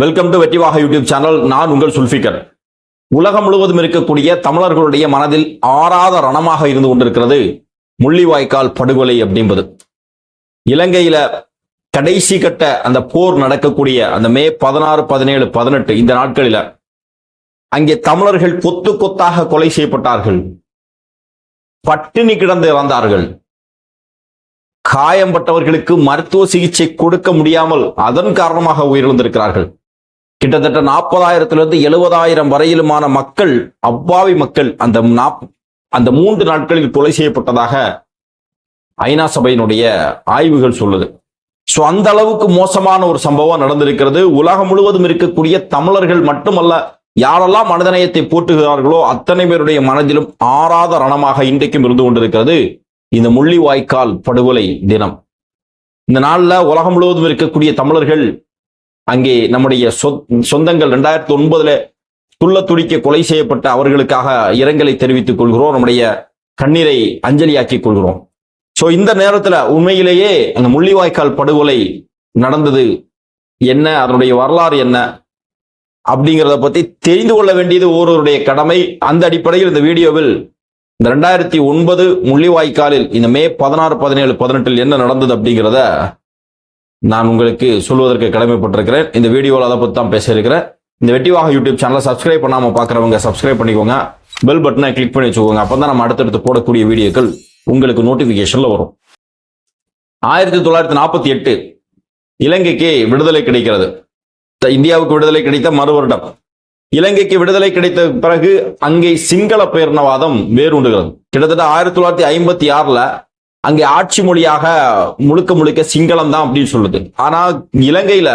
Welcome to வெற்றிவாக YouTube channel. நான் உங்கள் சுல்ஃபிகர். உலகம் முழுவதும் இருக்கக்கூடிய தமிழர்களுடைய மனதில் ஆறாத ரணமாக இருந்து கொண்டிருக்கிறது முள்ளிவாய்க்கால் படுகொலை அப்படின்பது. இலங்கையில கடைசி கட்ட அந்த போர் நடக்கக்கூடிய அந்த மே 16, 17, 18 இந்த நாட்களில அங்கே தமிழர்கள் கொத்து கொத்தாக கொலை செய்யப்பட்டார்கள். பட்டினி கிடந்து இறந்தார்கள். காயம்பட்டவர்களுக்கு மருத்துவ சிகிச்சை கொடுக்க முடியாமல் அதன் காரணமாக உயிரிழந்திருக்கிறார்கள். கிட்டத்தட்ட 40,000 70,000 வரையிலுமான மக்கள், அப்பாவி மக்கள் அந்த 3 நாட்களில் கொலை செய்யப்பட்டதாக ஐநா சபையினுடைய ஆய்வுகள் சொல்லுது. சோ அந்த அளவுக்கு மோசமான ஒரு சம்பவம் நடந்திருக்கிறது. உலகம் முழுவதும் இருக்கக்கூடிய தமிழர்கள் மட்டுமல்ல, யாரெல்லாம் மனிதநேயத்தை போற்றுகிறார்களோ அத்தனை பேருடைய மனதிலும் ஆறாத ரணமாக இன்றைக்கும் இருந்து கொண்டிருக்கிறது இந்த முள்ளிவாய்க்கால் படுகொலை தினம். இந்த நாள்ல உலகம் முழுவதும் இருக்கக்கூடிய தமிழர்கள் அங்கே நம்முடைய சொந்தங்கள் 2009 துள்ள துடிக்க கொலை செய்யப்பட்ட அவர்களுக்காக இரங்கலை தெரிவித்துக் கொள்கிறோம். நம்முடைய கண்ணீரை அஞ்சலியாக்கிக் கொள்கிறோம். சோ இந்த நேரத்துல உண்மையிலேயே அந்த முள்ளிவாய்க்கால் படுகொலை நடந்தது என்ன, அதனுடைய வரலாறு என்ன அப்படிங்கிறத பத்தி தெரிந்து கொள்ள வேண்டியது ஒருவருடைய கடமை. அந்த அடிப்படையில் இந்த வீடியோவில் இந்த 2009 முள்ளிவாய்க்காலில் இந்த மே 16, 17, 18 என்ன நடந்தது அப்படிங்கிறத நான் உங்களுக்கு சொல்வதற்கு கடமைப்பட்டிருக்கிறேன். இந்த வீடியோவில் அதை பற்றி தான் பேச இருக்கிறேன். இந்த வெற்றிவாக யூடியூப் சேனலை சப்ஸ்கிரைப் பண்ணாமல் பார்க்குறவங்க சப்ஸ்கிரைப் பண்ணிக்கோங்க. பெல் பட்டனை கிளிக் பண்ணி வச்சுக்கோங்க. அப்போ தான் நம்ம அடுத்தடுத்து போடக்கூடிய வீடியோக்கள் உங்களுக்கு நோட்டிஃபிகேஷனில் வரும். 1948 இலங்கைக்கு விடுதலை கிடைக்கிறது. இந்தியாவுக்கு விடுதலை கிடைத்த மறு வருடம் இலங்கைக்கு விடுதலை கிடைத்த பிறகு அங்கே சிங்கள பேரினவாதம் வேரூண்டுகிறது. கிட்டத்தட்ட 1956 அங்கே ஆட்சி மொழியாக முழுக்க சிங்களம் தான் அப்படின்னு சொல்லுது. ஆனா இலங்கையில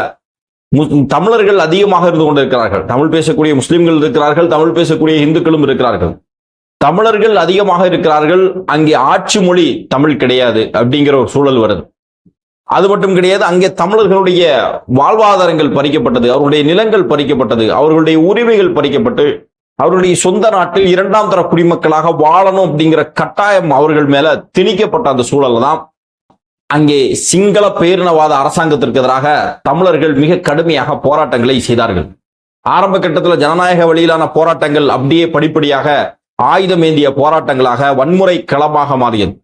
தமிழர்கள் அதிகமாக இருந்து கொண்டிருக்கிறார்கள். தமிழ் பேசக்கூடிய முஸ்லிம்கள் இருக்கிறார்கள், தமிழ் பேசக்கூடிய இந்துக்களும் இருக்கிறார்கள். தமிழர்கள் அதிகமாக இருக்கிறார்கள். அங்கே ஆட்சி மொழி தமிழ் கிடையாது அப்படிங்கிற ஒரு சூழல் வருது. அது மட்டும் கிடையாது, அங்கே தமிழர்களுடைய வாழ்வாதாரங்கள் பறிக்கப்பட்டது, அவருடைய நிலங்கள் பறிக்கப்பட்டது, அவர்களுடைய உரிமைகள் பறிக்கப்பட்டு அவருடைய சொந்த நாட்டில் 2ஆம் தர குடிமக்களாக வாழணும் அப்படிங்கிற கட்டாயம் அவர்கள் மேல திணிக்கப்பட்ட அந்த சூழல் தான் அங்கே சிங்கள பேரினவாத அரசாங்கத்திற்கு எதிராக தமிழர்கள் மிக கடுமையாக போராட்டங்களை செய்தார்கள். ஆரம்ப கட்டத்தில் ஜனநாயக வழியிலான போராட்டங்கள் அப்படியே படிப்படியாக ஆயுதமேந்திய போராட்டங்களாக வன்முறை களமாக மாறியது.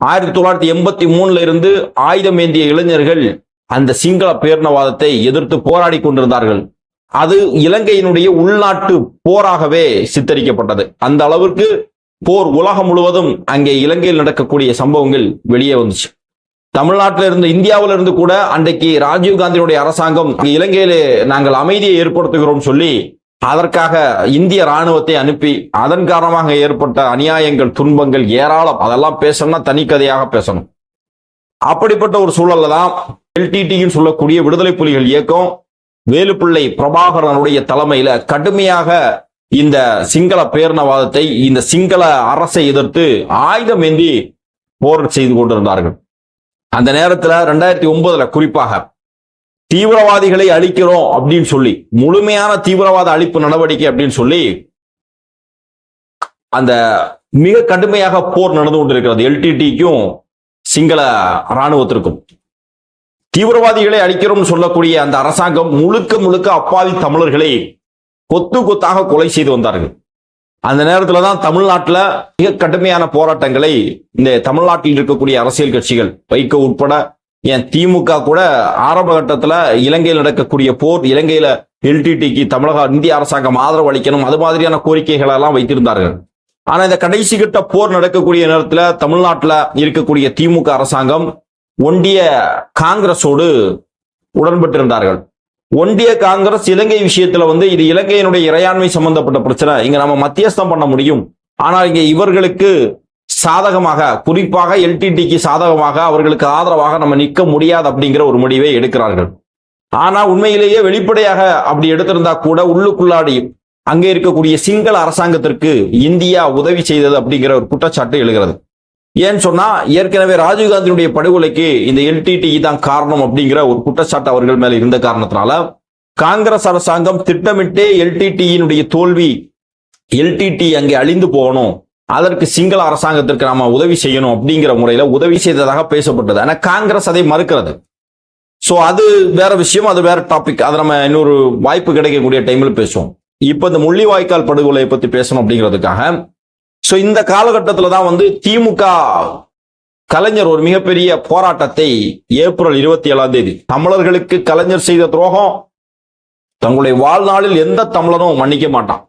1983 இருந்து ஆயுதமேந்திய இளைஞர்கள் அந்த சிங்கள பேரினவாதத்தை எதிர்த்து போராடி கொண்டிருந்தார்கள். அது இலங்கையினுடைய உள்நாட்டு போராகவே சித்தரிக்கப்பட்டது. அந்த அளவிற்கு போர் உலகம் முழுவதும் அங்கே இலங்கையில் நடக்கக்கூடிய சம்பவங்கள் வெளியே வந்துச்சு. தமிழ்நாட்டில இருந்து, இந்தியாவில இருந்து கூட அன்றைக்கு ராஜீவ்காந்தியினுடைய அரசாங்கம் இலங்கையிலே நாங்கள் அமைதியை ஏற்படுத்துகிறோம் சொல்லி அதற்காக இந்திய ராணுவத்தை அனுப்பி அதன் காரணமாக ஏற்பட்ட அநியாயங்கள், துன்பங்கள் ஏராளம். அதெல்லாம் பேசணும்னா தனிக்கதையாக பேசணும். அப்படிப்பட்ட ஒரு சூழல்ல தான் எல்டிடின்னு சொல்லக்கூடிய விடுதலை புலிகள் இயக்கம் வேலுப்பிள்ளை பிரபாகரனுடைய தலைமையில கடுமையாக இந்த சிங்கள பேரினவாதத்தை, இந்த சிங்கள அரசை எதிர்த்து ஆயுதமேந்தி போர் செய்து கொண்டிருந்தார்கள். அந்த நேரத்தில் 2009 குறிப்பாக தீவிரவாதிகளை அழிக்கிறோம் அப்படின்னு சொல்லி, முழுமையான தீவிரவாத அழிப்பு நடவடிக்கை அப்படின்னு சொல்லி அந்த மிக கடுமையாக போர் நடந்து கொண்டிருக்கிறது எல்டிடிக்கும் சிங்கள இராணுவத்திற்கும். தீவிரவாதிகளை அழிக்கிறோம் சொல்லக்கூடிய அந்த அரசாங்கம் முழுக்க அப்பாவி தமிழர்களை கொத்து கொத்தாக கொலை செய்து வந்தார்கள். அந்த நேரத்துல தான் தமிழ்நாட்டில் மிக கடுமையான போராட்டங்களை இந்த தமிழ்நாட்டில் இருக்கக்கூடிய அரசியல் கட்சிகள், வைகோ உட்பட, ஏன் திமுக கூட ஆரம்ப கட்டத்துல இலங்கையில் நடக்கக்கூடிய போர், இலங்கையில எல்டிடிக்கு இந்திய அரசாங்கம் ஆதரவு அளிக்கணும், அது மாதிரியான கோரிக்கைகள் எல்லாம் வைத்திருந்தார்கள். ஆனா இந்த கடைசி கட்ட போர் நடக்கக்கூடிய நேரத்துல தமிழ்நாட்டில் இருக்கக்கூடிய திமுக அரசாங்கம் ஒன்றிய காங்கிரஸோடு உடன்பட்டிருந்தார்கள். ஒன்றிய காங்கிரஸ் இலங்கை விஷயத்துல இது இலங்கையினுடைய இறையாண்மை சம்பந்தப்பட்ட பிரச்சனை, இங்க நம்ம மத்தியஸ்தம் பண்ண முடியும், ஆனால் இங்க இவர்களுக்கு சாதகமாக, குறிப்பாக எல்டிடிக்கு சாதகமாக, அவர்களுக்கு ஆதரவாக நம்ம நிற்க முடியாது அப்படிங்கிற ஒரு முடிவை எடுக்கிறார்கள். ஆனா உண்மையிலேயே வெளிப்படையாக அப்படி எடுத்திருந்தா கூட உள்ளுக்குள்ளாடி அங்கே இருக்கக்கூடிய சிங்கள அரசாங்கத்திற்கு இந்தியா உதவி செய்தது அப்படிங்கிற ஒரு குற்றச்சாட்டு எழுகிறது. ஏன்னு சொன்னா, ஏற்கனவே ராஜீவ்காந்தியுடைய படுகொலைக்கு இந்த எல்டிடி தான் காரணம் அப்படிங்கிற ஒரு குற்றச்சாட்டு அவர்கள் மேல இருந்த காரணத்தினால காங்கிரஸ் அரசாங்கம் திட்டமிட்டே எல்டிடியினுடைய தோல்வி, எல்டிடி அங்கே அழிந்து போகணும், அதற்கு சிங்கள அரசாங்கத்திற்கு நாம உதவி செய்யணும் அப்படிங்கிற முறையில உதவி செய்ததாக பேசப்பட்டது. ஆனா காங்கிரஸ் அதை மறுக்கிறது. சோ அது வேற விஷயம், அது வேற டாபிக். அதை நம்ம இன்னொரு வாய்ப்பு கிடைக்கக்கூடிய டைம்ல பேசுவோம். இப்ப இந்த முள்ளிவாய்க்கால் படுகொலையை பத்தி பேசணும் அப்படிங்கிறதுக்காக சோ இந்த காலகட்டத்துல தான் வந்து திமுக கலைஞர் ஒரு மிகப்பெரிய போராட்டத்தை ஏப்ரல் 27 தமிழர்களுக்கு கலைஞர் செய்த துரோகம் தங்களுடைய வாழ்நாளில் எந்த தமிழரும் மன்னிக்க மாட்டான்.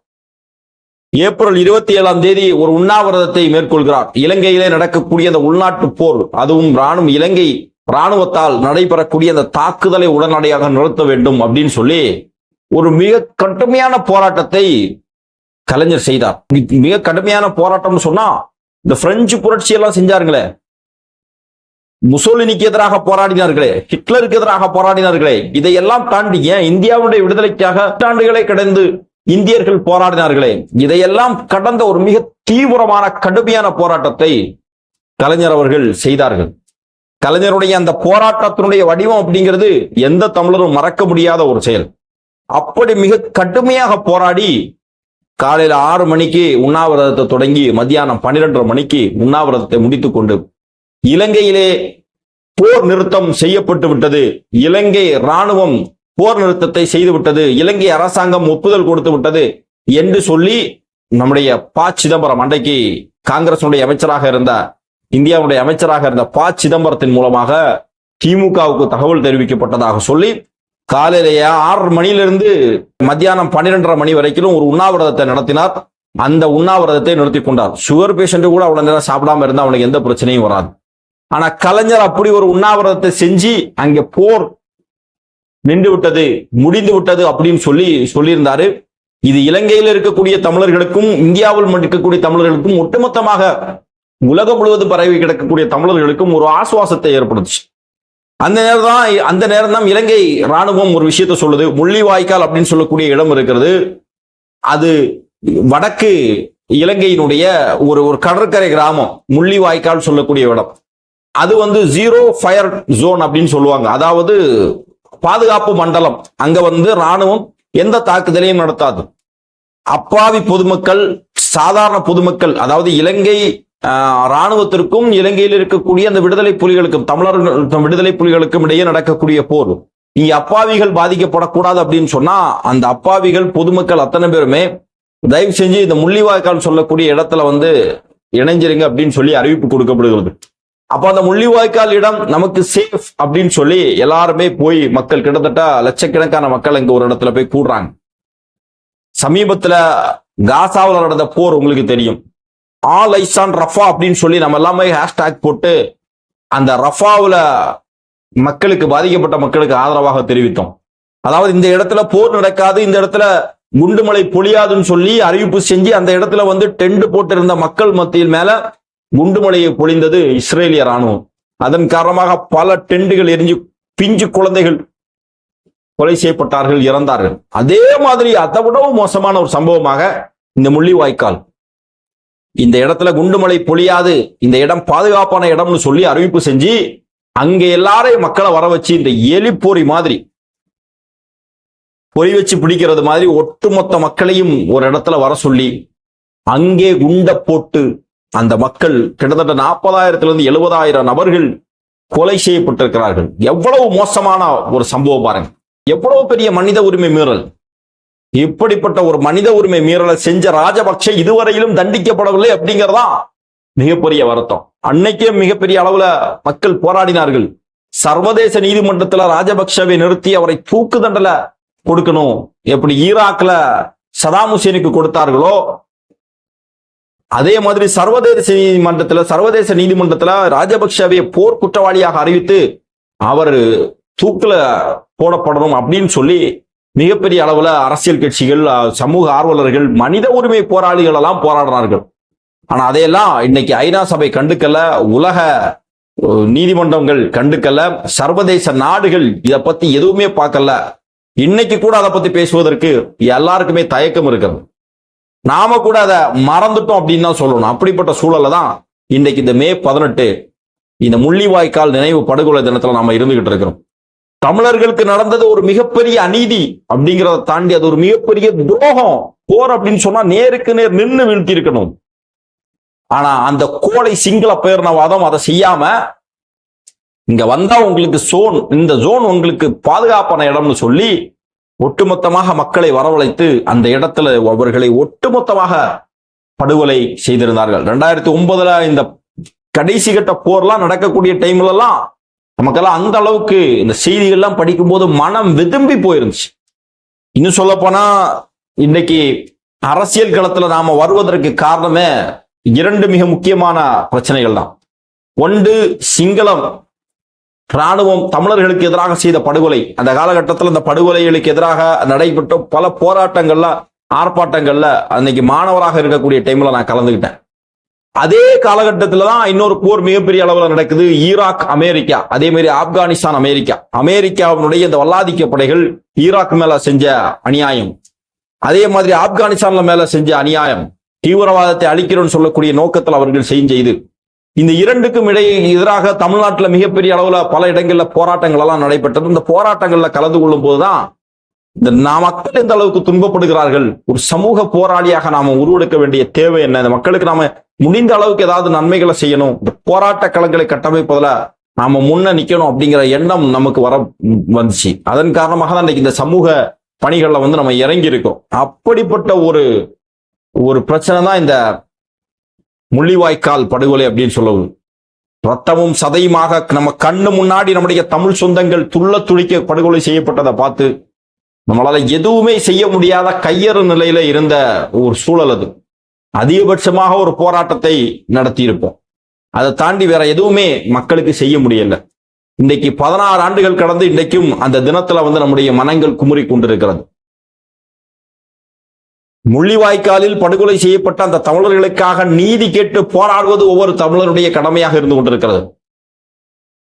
ஏப்ரல் 27 ஒரு உண்ணாவிரதத்தை மேற்கொள்கிறார். இலங்கையிலே நடக்கக்கூடிய அந்த உள்நாட்டு போர், அதுவும் இலங்கை ராணுவத்தால் நடைபெறக்கூடிய அந்த தாக்குதலை உடனடியாக நிறுத்த வேண்டும் அப்படின்னு சொல்லி ஒரு மிக கடுமையான போராட்டத்தை கலைஞர் செய்தார். மிக கடுமையான போராட்டம் சொன்னா இந்த பிரெஞ்சு புரட்சி எல்லாம் செஞ்சாருங்களே, முசோலினிக்கு எதிராக போராடினார்களே, ஹிட்லருக்கு எதிராக போராடினார்களே, இதையெல்லாம் தாண்டி இந்தியாவுடைய விடுதலைக்காக ஆண்டுகளை கடந்து இந்தியர்கள் போராடினார்களே, இதையெல்லாம் கடந்த ஒரு மிக தீவிரமான கடுமையான போராட்டத்தை கலைஞர் அவர்கள் செய்தார்கள். கலைஞருடைய அந்த போராட்டத்தினுடைய வடிவம் அப்படிங்கிறது எந்த தமிழரும் மறக்க முடியாத ஒரு செயல். அப்படி மிக கடுமையாக போராடி காலையில 6 மணிக்கு உண்ணாவிரதத்தை தொடங்கி மத்தியானம் 12:30 மணிக்கு உண்ணாவிரதத்தை முடித்துக் கொண்டு இலங்கையிலே போர் நிறுத்தம் செய்யப்பட்டு விட்டது, இலங்கை ராணுவம் போர் நிறுத்தத்தை செய்து விட்டது, இலங்கை அரசாங்கம் ஒப்புதல் கொடுத்து விட்டது என்று சொல்லி நம்முடைய ப. சிதம்பரம், அன்றைக்கு காங்கிரசுடைய அமைச்சராக இருந்த, இந்தியாவுடைய அமைச்சராக இருந்த ப. சிதம்பரத்தின் மூலமாக திமுகவுக்கு தகவல் தெரிவிக்கப்பட்டதாக சொல்லி காலையிலேயே 6 மணியிலிருந்து மத்தியானம் 12:30 மணி வரைக்கும் ஒரு உண்ணாவிரதத்தை நடத்தினார். அந்த உண்ணாவிரதத்தை நிறுத்தி கொண்டார். சுகர் பேஷண்ட் கூட அவ்வளவு நேரம் சாப்பிடாம இருந்தா அவனுக்கு எந்த பிரச்சனையும் வராது. ஆனா கலைஞர் அப்படி ஒரு உண்ணாவிரதத்தை செஞ்சு அங்கே போர் நின்று விட்டது, முடிந்து விட்டது அப்படின்னு சொல்லியிருந்தாரு. இது இலங்கையில் இருக்கக்கூடிய தமிழர்களுக்கும் இந்தியாவில் இருக்கக்கூடிய தமிழர்களுக்கும் ஒட்டுமொத்தமாக உலகம் முழுவதும் பரவி கிடக்கக்கூடிய தமிழர்களுக்கும் ஒரு ஆசுவாசத்தை ஏற்படுத்துச்சு. அந்த நேரம் தான் இலங்கை ராணுவம் ஒரு விஷயத்த சொல்லுது. முள்ளிவாய்க்கால் அப்படின்னு சொல்லக்கூடிய இடம் இருக்கிறது, அது வடக்கு இலங்கையினுடைய ஒரு கடற்கரை கிராமம். முள்ளிவாய்க்கால் சொல்லக்கூடிய இடம் அது வந்து 0 ஃபயர் ஜோன் அப்படின்னு சொல்லுவாங்க. அதாவது பாதுகாப்பு மண்டலம். அங்க ராணுவம் எந்த தாக்குதலையும் நடத்தாது. அப்பாவி பொதுமக்கள், சாதாரண பொதுமக்கள், அதாவது இலங்கை ராணுவத்திற்கும் இலங்கையில் இருக்கக்கூடிய அந்த விடுதலை புலிகளுக்கும், தமிழர்கள் விடுதலை புலிகளுக்கும் இடையே நடக்கக்கூடிய போர், இங்க அப்பாவிகள் பாதிக்கப்படக்கூடாது அப்படின்னு சொன்னா அந்த அப்பாவிகள் பொதுமக்கள் அத்தனை பேருமே தயவு செஞ்சு இந்த முள்ளிவாய்க்கால் சொல்லக்கூடிய இடத்துல இணைஞ்சிருங்க அப்படின்னு சொல்லி அறிவிப்பு கொடுக்கப்படுகிறது. அப்ப அந்த முள்ளிவாய்க்கால் இடம் நமக்கு சேஃப் அப்படின்னு சொல்லி எல்லாருமே போய் மக்கள், கிட்டத்தட்ட லட்சக்கணக்கான மக்கள் இங்க ஒரு இடத்துல போய் கூடுறாங்க. சமீபத்துல காசாவில் நடந்த போர் உங்களுக்கு தெரியும். ஆல் ஐஸ் ஆன் ரஃபா அப்படின்னு சொல்லி நம்ம எல்லாமே ஹேஷ்டாக் போட்டு அந்த ரஃபாவுல மக்களுக்கு, பாதிக்கப்பட்ட மக்களுக்கு ஆதரவாக தெரிவித்தோம். அதாவது இந்த இடத்துல போர் நடக்காது, இந்த இடத்துல குண்டுமலை பொழியாதுன்னு சொல்லி அறிவிப்பு செஞ்சு அந்த இடத்துல டென்ட் போட்டிருந்த மக்கள் மத்தியில் மேல குண்டுமலையை பொழிந்தது இஸ்ரேலிய ராணுவம். அதன் காரணமாக பல டெண்டுகள் எரிஞ்சு பிஞ்சு குழந்தைகள் கொலை செய்யப்பட்டார்கள், இறந்தார்கள். அதே மாதிரி அதை விடவும் மோசமான ஒரு சம்பவமாக இந்த முள்ளிவாய்க்கால், இந்த இடத்துல குண்டுமலை பொழியாது, இந்த இடம் பாதுகாப்பான இடம்னு சொல்லி அறிவிப்பு செஞ்சு அங்க எல்லாரையும் மக்களை வர வச்சு இந்த எலிப்பொறி மாதிரி பொறி வச்சு பிடிக்கிறது மாதிரி ஒட்டுமொத்த மக்களையும் ஒரு இடத்துல வர சொல்லி அங்கே குண்ட போட்டு அந்த மக்கள் கிட்டத்தட்ட 40,000 to 70,000 நபர்கள் கொலை செய்யப்பட்டிருக்கிறார்கள். எவ்வளவு மோசமான ஒரு சம்பவம் பாருங்க, எவ்வளவு பெரிய மனித உரிமை மீறல். இப்படிப்பட்ட ஒரு மனித உரிமை மீறலை செஞ்ச ராஜபக்ஷ இதுவரையிலும் தண்டிக்கப்படவில்லை அப்படிங்கிறதா மிகப்பெரிய வருத்தம். அன்னைக்கே மிகப்பெரிய அளவுல மக்கள் போராடினார்கள். சர்வதேச நீதிமன்றத்துல ராஜபக்ஷவை நிறுத்தி அவரை தூக்கு தண்டனை கொடுக்கணும், எப்படி ஈராக்ல சதாம் ஹுசேனுக்கு கொடுத்தார்களோ அதே மாதிரி சர்வதேச நீதிமன்றத்துல ராஜபக்ஷவை போர் குற்றவாளியாக அறிவித்து அவர் தூக்குல போடப்படணும் அப்படின்னு சொல்லி மிகப்பெரிய அளவுல அரசியல் கட்சிகள், சமூக ஆர்வலர்கள், மனித உரிமை போராளிகள் எல்லாம் போராடுறார்கள். ஆனா அதையெல்லாம் இன்னைக்கு ஐநா சபை கண்டுக்கல, உலக நீதிமன்றங்கள் கண்டுக்கல, சர்வதேச நாடுகள் இதை பத்தி எதுவுமே பார்க்கல. இன்னைக்கு கூட அதை பத்தி பேசுவதற்கு எல்லாருக்குமே தயக்கம் இருக்கிறது. நாம கூட அதை மறந்துட்டோம் அப்படின்னு தான் சொல்லணும். அப்படிப்பட்ட சூழல்ல தான் இன்னைக்கு இந்த மே 18 இந்த முள்ளிவாய்க்கால் நினைவு படுகொலை தினத்துல நாம இருந்துகிட்டு இருக்கிறோம். தமிழர்களுக்கு நடந்தது ஒரு மிகப்பெரிய அநீதி அப்படிங்கிறத தாண்டி அது ஒரு மிகப்பெரிய துரோகம். போர் அப்படின்னு சொன்னா நேருக்கு நேர் நின்று வீழ்த்தி இருக்கணும். ஆனா அந்த கோடை சிங்கள பேரினவாதம் அதை செய்யாம இங்க வந்தா உங்களுக்கு இந்த ஜோன் உங்களுக்கு பாதுகாப்பான இடம்னு சொல்லி ஒட்டுமொத்தமாக மக்களை வரவழைத்து அந்த இடத்துல அவர்களை ஒட்டுமொத்தமாக படுகொலை செய்திருந்தார்கள். 2009 இந்த கடைசி கட்ட போர்லாம் நடக்கக்கூடிய டைம்ல எல்லாம் நமக்கெல்லாம் அந்த அளவுக்கு இந்த செய்திகள்லாம் படிக்கும் போது மனம் வெதும்பி போயிருந்துச்சு. இன்னும் சொல்ல போனா இன்னைக்கு அரசியல் களத்துல நாம வருவதற்கு காரணமே 2 மிக முக்கியமான பிரச்சனைகள் தான். ஒன்று, சிங்களம் ராணுவம் தமிழர்களுக்கு எதிராக செய்த படுகொலை. அந்த காலகட்டத்தில் அந்த படுகொலைகளுக்கு எதிராக நடைபெற்ற பல போராட்டங்கள்ல ஆர்ப்பாட்டங்கள்ல அன்னைக்கு மாணவராக இருக்கக்கூடிய டைம்ல நான் கலந்துக்கிட்டேன். அதே காலகட்டத்தில் தான் இன்னொரு போர் மிகப்பெரிய அளவில் நடக்குது. ஈராக் அமெரிக்கா, அதே மாதிரி ஆப்கானிஸ்தான் அமெரிக்கா. அமெரிக்காவினுடைய இந்த வல்லாதிக்க படைகள் ஈராக் மேல செஞ்ச அநியாயம், அதே மாதிரி ஆப்கானிஸ்தான்ல மேல செஞ்ச அநியாயம், தீவிரவாதத்தை அழிக்கிறோம்னு சொல்லக்கூடிய நோக்கத்தில் அவர்கள் செய்து இந்த 2க்கும் இடையே எதிராக தமிழ்நாட்டில் மிகப்பெரிய அளவுல பல இடங்கள்ல போராட்டங்கள் எல்லாம் நடைபெற்றது. இந்த போராட்டங்கள்ல கலந்து கொள்ளும் போதுதான் இந்த மக்கள் எந்த அளவுக்கு துன்பப்படுகிறார்கள், ஒரு சமூக போராளியாக நாம உருவெடுக்க வேண்டிய தேவை என்ன, இந்த மக்களுக்கு நாம முடிந்த அளவுக்கு ஏதாவது நன்மைகளை செய்யணும், இந்த போராட்ட களங்களை கட்டமைப்பதில் நாம முன்ன நிக்கணும் அப்படிங்கிற எண்ணம் நமக்கு வந்துச்சு. அதன் காரணமாக தான் இன்னைக்கு இந்த சமூக பணிகள்ல நம்ம இறங்கி இருக்கோம். அப்படிப்பட்ட ஒரு பிரச்சனை தான் இந்த முள்ளிவாய்க்கால் படுகொலை அப்படின்னு சொல்லுவது. ரத்தமும் சதையுமாக நம்ம கண்ணு முன்னாடி நம்முடைய தமிழ் சொந்தங்கள் துடிக்க படுகொலை செய்யப்பட்டதை பார்த்து நம்மளால எதுவுமே செய்ய முடியாத கையறு நிலையில இருந்த ஒரு சூழல் அது. அதிகபட்சமாக ஒரு போராட்டத்தை நடத்தி இருப்போம். அதை தாண்டி வேற எதுவுமே மக்களுக்கு செய்ய முடியல. இன்றைக்கு 16 ஆண்டுகள் கடந்து இன்றைக்கும் அந்த தினத்துல நம்முடைய மனங்கள் குமுறி கொண்டிருக்கிறது. முள்ளிவாய்க்காலில் படுகொலை செய்யப்பட்ட அந்த தமிழர்களுக்காக நீதி கேட்டு போராடுவது ஒவ்வொரு தமிழருடைய கடமையாக இருந்து கொண்டிருக்கிறது.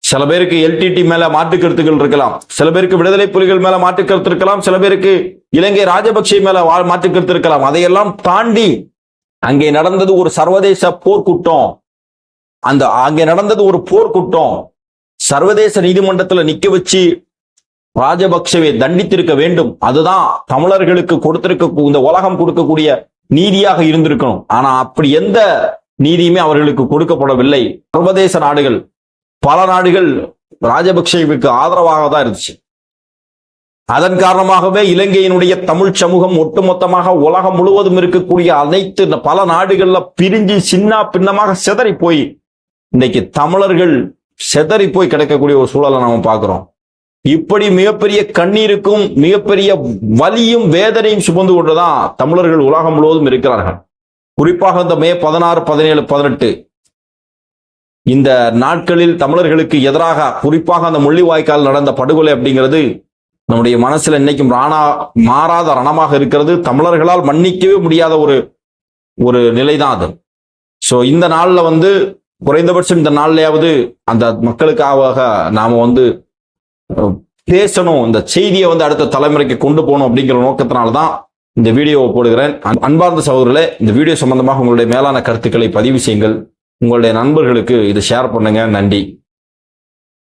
சில பேருக்கு எல்டிடி மேல மாற்று கருத்துக்கள் இருக்கலாம், சில பேருக்கு விடுதலை புலிகள் மேல மாற்று கருத்து இருக்கலாம், சில பேருக்கு இலங்கை ராஜபக்சே மேல மாற்று கருத்து இருக்கலாம். அதையெல்லாம் தாண்டி அங்கே நடந்தது ஒரு சர்வதேச போர்க்குற்றம். அங்கே நடந்தது ஒரு போர்க்குற்றம். சர்வதேச நீதிமன்றத்தில் நிக்க வச்சு ராஜபக்சவை தண்டித்திருக்க வேண்டும். அதுதான் தமிழர்களுக்கு இந்த உலகம் கொடுக்கக்கூடிய நீதியாக இருந்திருக்கணும். ஆனா அப்படி எந்த நீதியுமே அவர்களுக்கு கொடுக்கப்படவில்லை. சர்வதேச நாடுகள், பல நாடுகள் ராஜபக்சேவுக்கு ஆதரவாக தான் இருந்துச்சு. அதன் காரணமாகவே இலங்கையினுடைய தமிழ் சமூகம் ஒட்டுமொத்தமாக உலகம் முழுவதும் இருக்கக்கூடிய அனைத்து பல நாடுகள்ல பிரிஞ்சு சின்ன பின்னமாக சிதறி போய் இன்னைக்கு தமிழர்கள் சிதறி போய் கிடைக்கக்கூடிய ஒரு சூழலை நாம பார்க்கிறோம். இப்படி மிகப்பெரிய கண்ணீருக்கும் மிகப்பெரிய வலியும் வேதனையும் சுமந்து கொண்டுதான் தமிழர்கள் உலகம் முழுவதும் இருக்கிறார்கள். குறிப்பாக இந்த மே 16, 17, 18 இந்த நாட்களில் தமிழர்களுக்கு எதிராக குறிப்பாக அந்த முள்ளிவாய்க்கால் நடந்த படுகொலை அப்படிங்கிறது நம்முடைய மனசுல இன்னைக்கும் மாறாத ரணமாக இருக்கிறது. தமிழர்களால் மன்னிக்கவே முடியாத ஒரு நிலைதான் அது. சோ இந்த நாள்ல குறைந்தபட்சம் இந்த நாள்லயாவது அந்த மக்களுக்காக நாம பேசணும், இந்த செய்தியை அடுத்த தலைமுறைக்கு கொண்டு போகணும் அப்படிங்கிற நோக்கத்தினால்தான் இந்த வீடியோவை போடுகிறேன். அன்பார்ந்த சகோதரர்களே, இந்த வீடியோ சம்பந்தமாக உங்களுடைய மேலான கருத்துக்களை பதிவு செய்யுங்கள். உங்களுடைய நண்பர்களுக்கு இதை ஷேர் பண்ணுங்க. நன்றி.